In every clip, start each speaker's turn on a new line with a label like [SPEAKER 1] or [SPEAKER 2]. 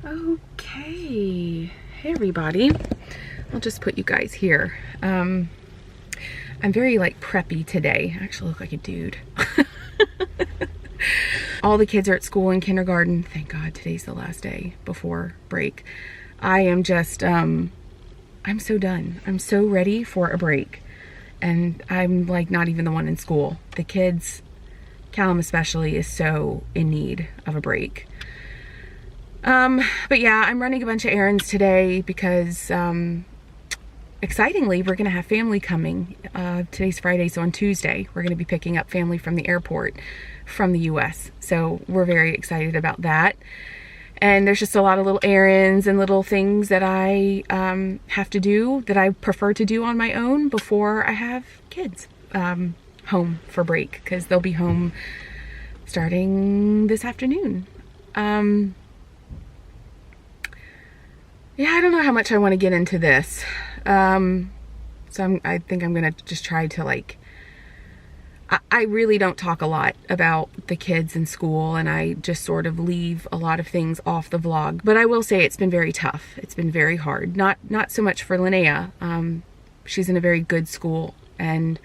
[SPEAKER 1] Okay, hey everybody. I'll just put you guys here. I'm very like preppy today. I actually look like a dude. All the kids are at school in kindergarten. Thank God today's the last day before break. I am just, I'm so done. I'm so ready for a break. And I'm like not even the one in school. The kids, Callum especially, is so in need of a break. But yeah, I'm running a bunch of errands today because, excitingly, we're going to have family coming. Today's Friday, so on Tuesday, we're going to be picking up family from the airport from the US. So we're very excited about that. And there's just a lot of little errands and little things that I, have to do that I prefer to do on my own before I have kids, home for break, because they'll be home starting this afternoon. Yeah, I don't know how much I want to get into this. So I think I'm going to just try to like, I really don't talk a lot about the kids in school, and I just sort of leave a lot of things off the vlog. But I will say it's been very tough. It's been very hard. Not so much for Linnea. She's in a very good school and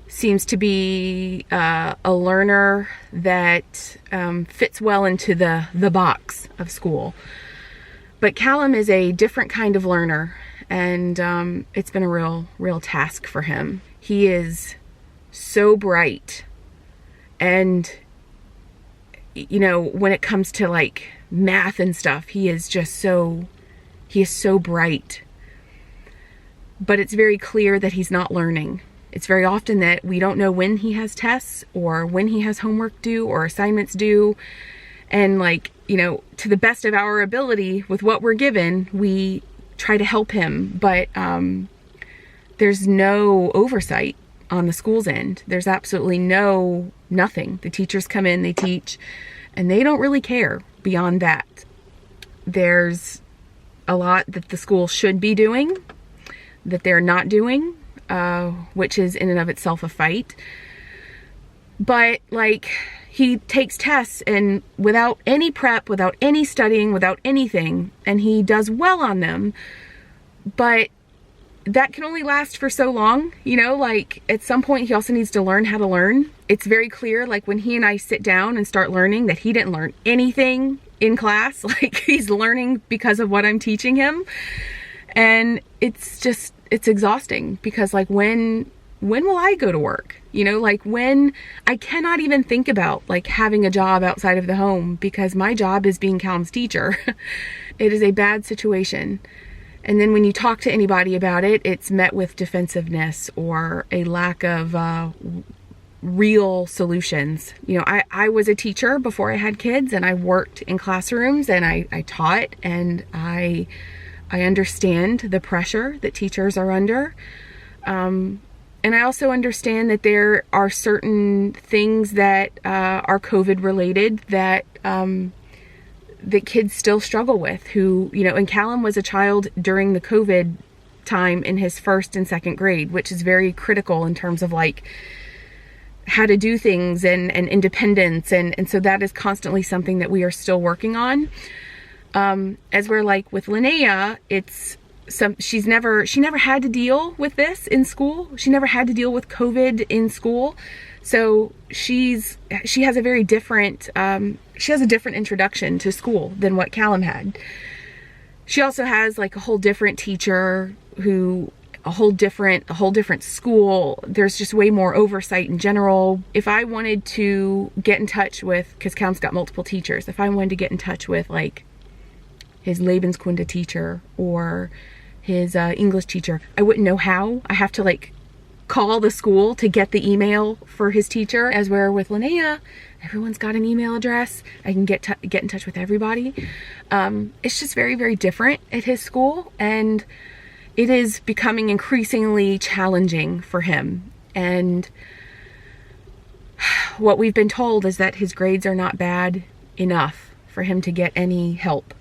[SPEAKER 1] seems to be a learner that fits well into the box of school. But Callum is a different kind of learner, and it's been a real task for him. He is so bright, and you know, when it comes to like math and stuff, he is so bright. But it's very clear that he's not learning. It's very often that we don't know when he has tests or when he has homework due or assignments due. And like, you know, to the best of our ability with what we're given, we try to help him, but there's no oversight on the school's end. There's absolutely nothing. The teachers come in, they teach, and they don't really care beyond that. There's a lot that the school should be doing that they're not doing, which is in and of itself a fight. But like, he takes tests and without any prep, without any studying, without anything, and he does well on them. But that can only last for so long, you know, like at some point he also needs to learn how to learn. It's very clear, like when he and I sit down and start learning, that he didn't learn anything in class. Like he's learning because of what I'm teaching him. And it's exhausting because like when will I go to work? You know, like when I cannot even think about like having a job outside of the home because my job is being Callum's teacher. It is a bad situation. And then when you talk to anybody about it, it's met with defensiveness or a lack of real solutions. You know, I was a teacher before I had kids, and I worked in classrooms, and I taught, and I understand the pressure that teachers are under. And I also understand that there are certain things that are COVID related that that kids still struggle with, who, you know, and Callum was a child during the COVID time in his first and second grade, which is very critical in terms of like how to do things and independence. And so that is constantly something that we are still working on. As we're like with Linnea, she never had to deal with this in school. She never had to deal with COVID in school. So she has a very different, she has a different introduction to school than what Callum had. She also has like a whole different teacher a whole different school. There's just way more oversight in general. If I wanted to get in touch with, cause Callum's got multiple teachers. If I wanted to get in touch with like his Lebenskunde teacher or his English teacher, I wouldn't know how. I have to like call the school to get the email for his teacher. As where with Linnea, everyone's got an email address. I can get in touch with everybody. It's just very, very different at his school, and it is becoming increasingly challenging for him. And what we've been told is that his grades are not bad enough for him to get any help.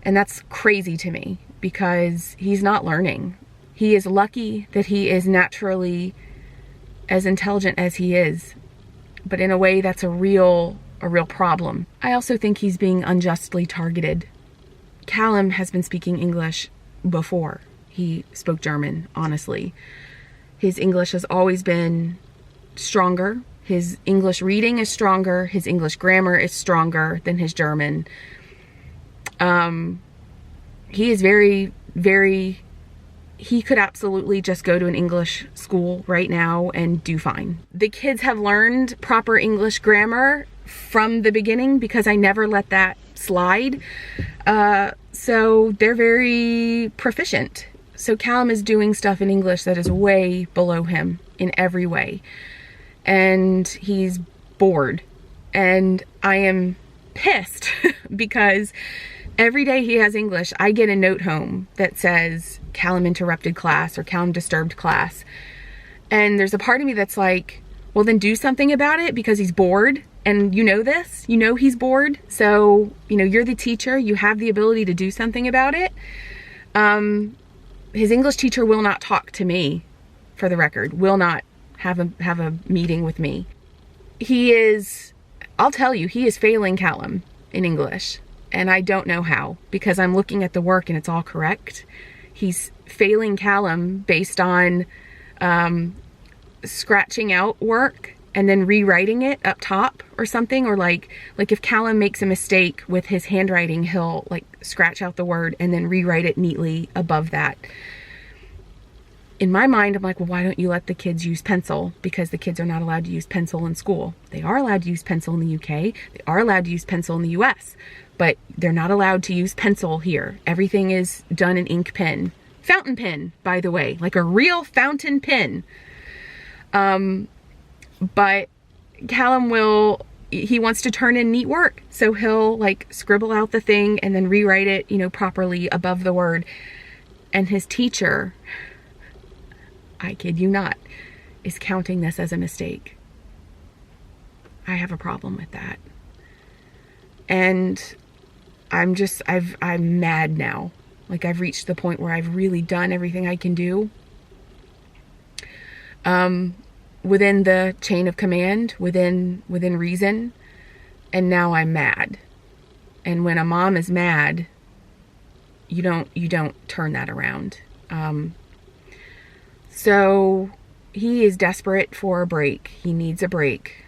[SPEAKER 1] And that's crazy to me because he's not learning. He is lucky that he is naturally as intelligent as he is, but in a way that's a real problem. I also think he's being unjustly targeted Callum has been speaking English before he spoke German, honestly. His English has always been stronger. His English reading is stronger. His English grammar is stronger than his German. He is he could absolutely just go to an English school right now and do fine. The kids have learned proper English grammar from the beginning because I never let that slide. So they're very proficient. So Callum is doing stuff in English that is way below him in every way. And he's bored. And I am pissed because every day he has English, I get a note home that says Callum interrupted class or Callum disturbed class. And there's a part of me that's like, well, then do something about it because he's bored. And you know this, you know he's bored. So, you know, you're the teacher, you have the ability to do something about it. His English teacher will not talk to me, for the record, will not have a meeting with me. I'll tell you, he is failing Callum in English. And I don't know how, because I'm looking at the work and it's all correct. He's failing Callum based on scratching out work and then rewriting it up top or something. Or like if Callum makes a mistake with his handwriting, he'll like scratch out the word and then rewrite it neatly above that. In my mind, I'm like, well, why don't you let the kids use pencil? Because the kids are not allowed to use pencil in school. They are allowed to use pencil in the UK. They are allowed to use pencil in the US. But they're not allowed to use pencil here. Everything is done in ink pen. Fountain pen, by the way. Like a real fountain pen. But Callum he wants to turn in neat work. So he'll like scribble out the thing and then rewrite it, you know, properly above the word. And his teacher, I kid you not, is counting this as a mistake. I have a problem with that. And I'm mad now. Like I've reached the point where I've really done everything I can do. Within the chain of command, within reason, and now I'm mad. And when a mom is mad, you don't turn that around. So he is desperate for a break. He needs a break.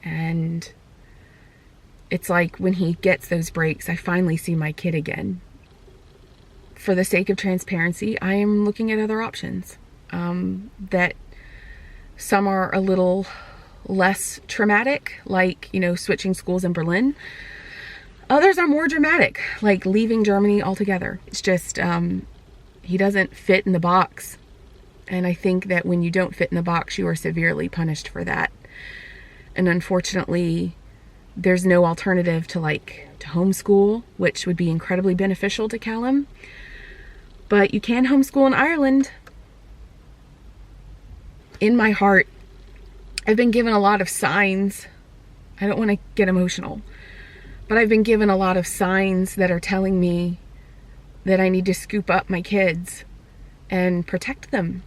[SPEAKER 1] And it's like when he gets those breaks, I finally see my kid again. For the sake of transparency, I am looking at other options that some are a little less traumatic, like, you know, switching schools in Berlin. Others are more dramatic, like leaving Germany altogether. It's just, he doesn't fit in the box. And I think that when you don't fit in the box, you are severely punished for that. And unfortunately, there's no alternative to homeschool, which would be incredibly beneficial to Callum. But you can homeschool in Ireland. In my heart, I've been given a lot of signs. I don't want to get emotional, but I've been given a lot of signs that are telling me that I need to scoop up my kids and protect them.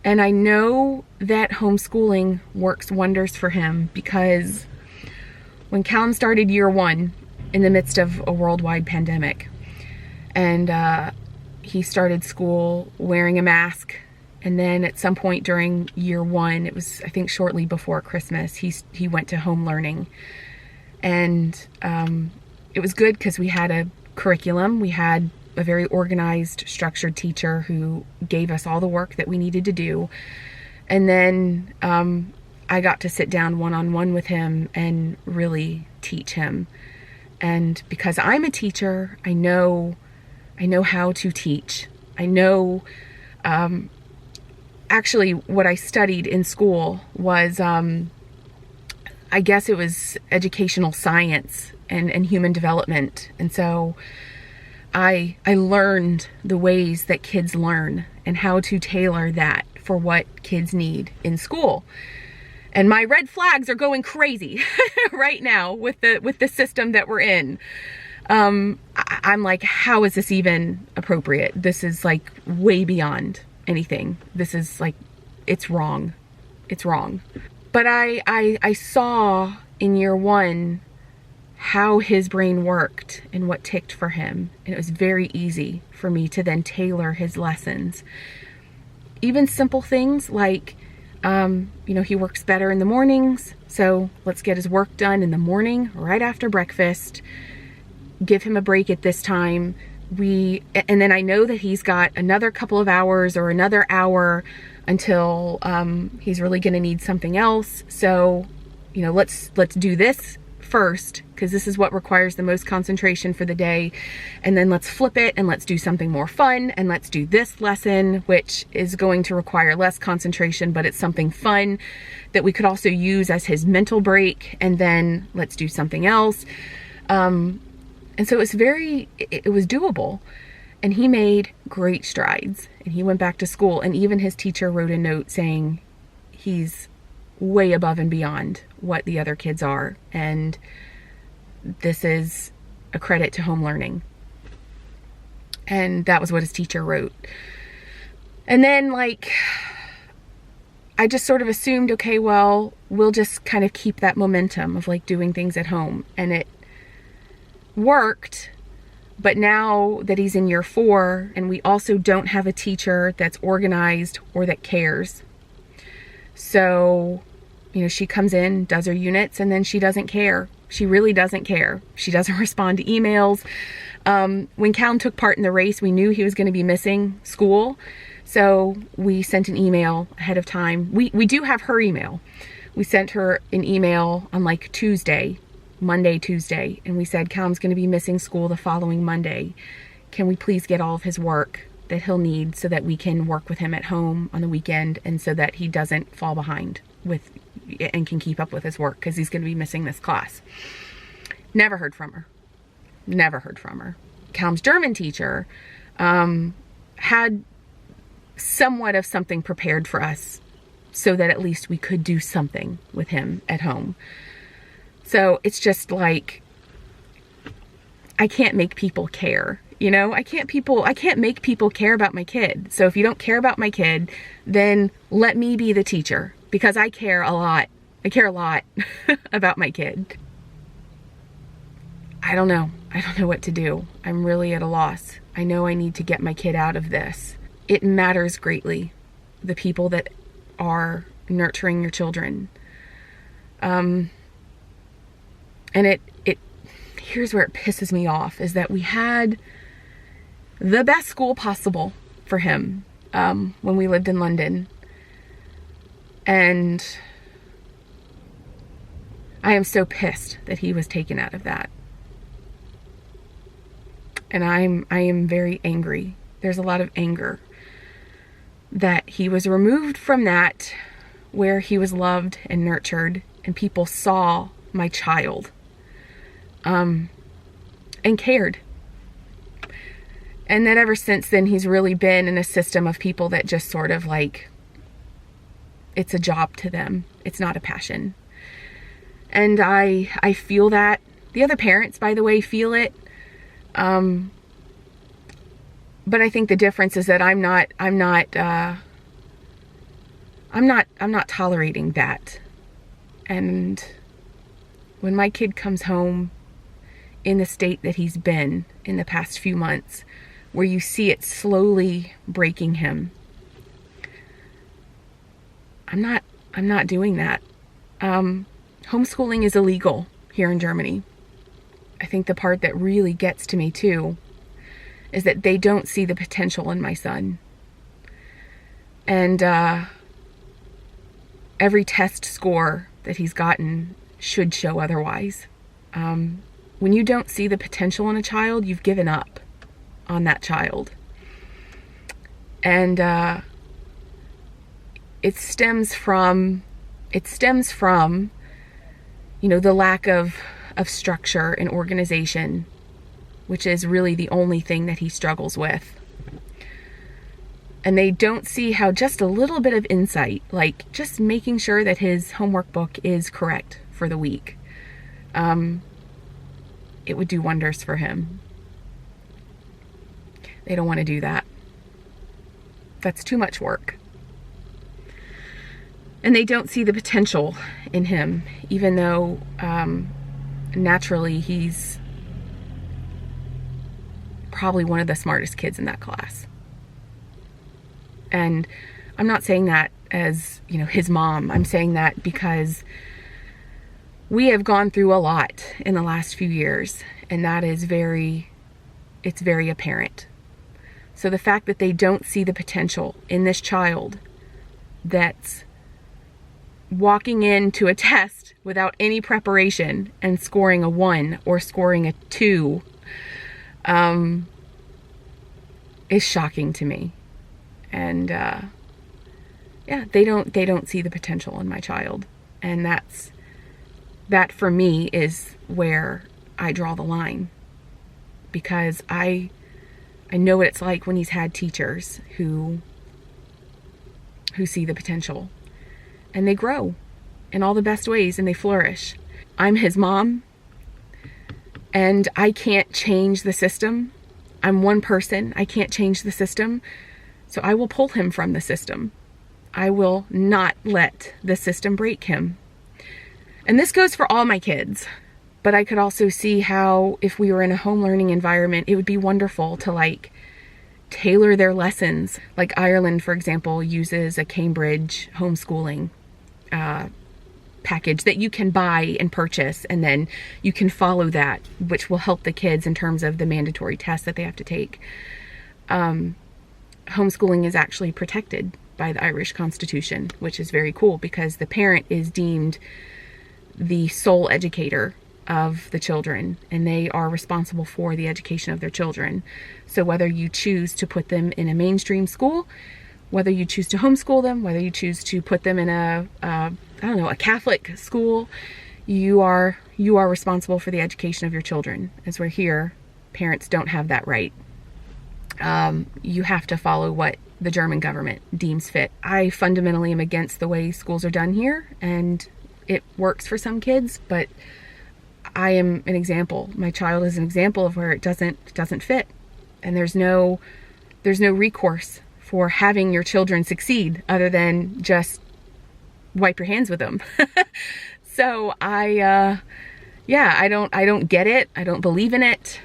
[SPEAKER 1] And I know that homeschooling works wonders for him because when Callum started year one in the midst of a worldwide pandemic, and he started school wearing a mask, and then at some point during year one, it was, I think, shortly before Christmas, he went to home learning. And it was good because we had a curriculum. We had a very organized, structured teacher who gave us all the work that we needed to do. And then I got to sit down one-on-one with him and really teach him. And because I'm a teacher, I know how to teach. I know, actually what I studied in school was, I guess it was educational science and human development. And so I learned the ways that kids learn and how to tailor that for what kids need in school. And my red flags are going crazy right now with the system that we're in. I'm like, how is this even appropriate? This is like way beyond anything. This is like, it's wrong. It's wrong. But I saw in year one how his brain worked and what ticked for him. And it was very easy for me to then tailor his lessons. Even simple things like, he works better in the mornings, so let's get his work done in the morning, right after breakfast. Give him a break at this time. And then I know that he's got another couple of hours or another hour until he's really going to need something else. So, let's do this first, because this is what requires the most concentration for the day. And then let's flip it and let's do something more fun. And let's do this lesson, which is going to require less concentration, but it's something fun that we could also use as his mental break. And then let's do something else. And so it was doable. And he made great strides, and he went back to school. And even his teacher wrote a note saying he's way above and beyond what the other kids are. And this is a credit to home learning. And that was what his teacher wrote. And then I just sort of assumed, okay, well, we'll just kind of keep that momentum of doing things at home. And it worked. But now that he's in year 4, and we also don't have a teacher that's organized or that cares. So, she comes in, does her units, and then she doesn't care. She really doesn't care. She doesn't respond to emails. When Callum took part in the race, we knew he was going to be missing school. So we sent an email ahead of time. We do have her email. We sent her an email on Monday, Tuesday, and we said, Callum's going to be missing school the following Monday. Can we please get all of his work that he'll need so that we can work with him at home on the weekend, and so that he doesn't fall behind and can keep up with his work, because he's going to be missing this class. Never heard from her. Callum's German teacher had somewhat of something prepared for us so that at least we could do something with him at home. So it's just I can't make people care. I can't make people care about my kid. So if you don't care about my kid, then let me be the teacher, because I care a lot. I care a lot about my kid. I don't know what to do. I'm really at a loss. I know I need to get my kid out of this. It matters greatly, the people that are nurturing your children. And here's where it pisses me off, is that we had the best school possible for him when we lived in London. And I am so pissed that he was taken out of that. And I am very angry. There's a lot of anger that he was removed from that, where he was loved and nurtured, and people saw my child and cared. And that ever since then, he's really been in a system of people that just sort of it's a job to them. It's not a passion. And I feel that. The other parents, by the way, feel it. But I think the difference is that I'm not tolerating that. And when my kid comes home in the state that he's been in the past few months, where you see it slowly breaking him, I'm not doing that. Homeschooling is illegal here in Germany. I think the part that really gets to me too is that they don't see the potential in my son. And every test score that he's gotten should show otherwise. When you don't see the potential in a child, you've given up on that child. And it stems from the lack of structure and organization, which is really the only thing that he struggles with. And they don't see how just a little bit of insight, like just making sure that his homework book is correct for the week, it would do wonders for him. They don't want to do that. That's too much work. And they don't see the potential in him, even though naturally he's probably one of the smartest kids in that class. And I'm not saying that as, his mom. I'm saying that because we have gone through a lot in the last few years, and that is it's very apparent. So the fact that they don't see the potential in this child that's walking into a test without any preparation and scoring a 1 or scoring a 2 is shocking to me. And they don't see the potential in my child. And that for me is where I draw the line, because I know what it's like when he's had teachers who see the potential, and they grow in all the best ways and they flourish. I'm his mom, and I can't change the system. I'm one person. I can't change the system. So I will pull him from the system. I will not let the system break him. And this goes for all my kids. But I could also see how if we were in a home learning environment, it would be wonderful to tailor their lessons. Like Ireland, for example, uses a Cambridge homeschooling package that you can buy and purchase, and then you can follow that, which will help the kids in terms of the mandatory tests that they have to take. Homeschooling is actually protected by the Irish Constitution, which is very cool because the parent is deemed the sole educator of the children, and they are responsible for the education of their children. So whether you choose to put them in a mainstream school, whether you choose to homeschool them, whether you choose to put them in a Catholic school, you are responsible for the education of your children. As we're here, parents don't have that right. You have to follow what the German government deems fit. I fundamentally am against the way schools are done here, and it works for some kids, but I am an example. My child is an example of where it doesn't fit. And there's no recourse for having your children succeed other than just wipe your hands with them. So I don't get it. I don't believe in it.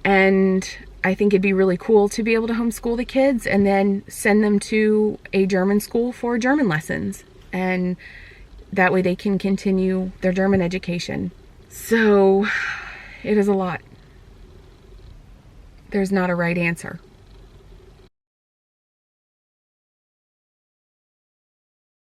[SPEAKER 1] And I think it'd be really cool to be able to homeschool the kids and then send them to a German school for German lessons. And that way they can continue their German education. So it is a lot. There's not a right answer.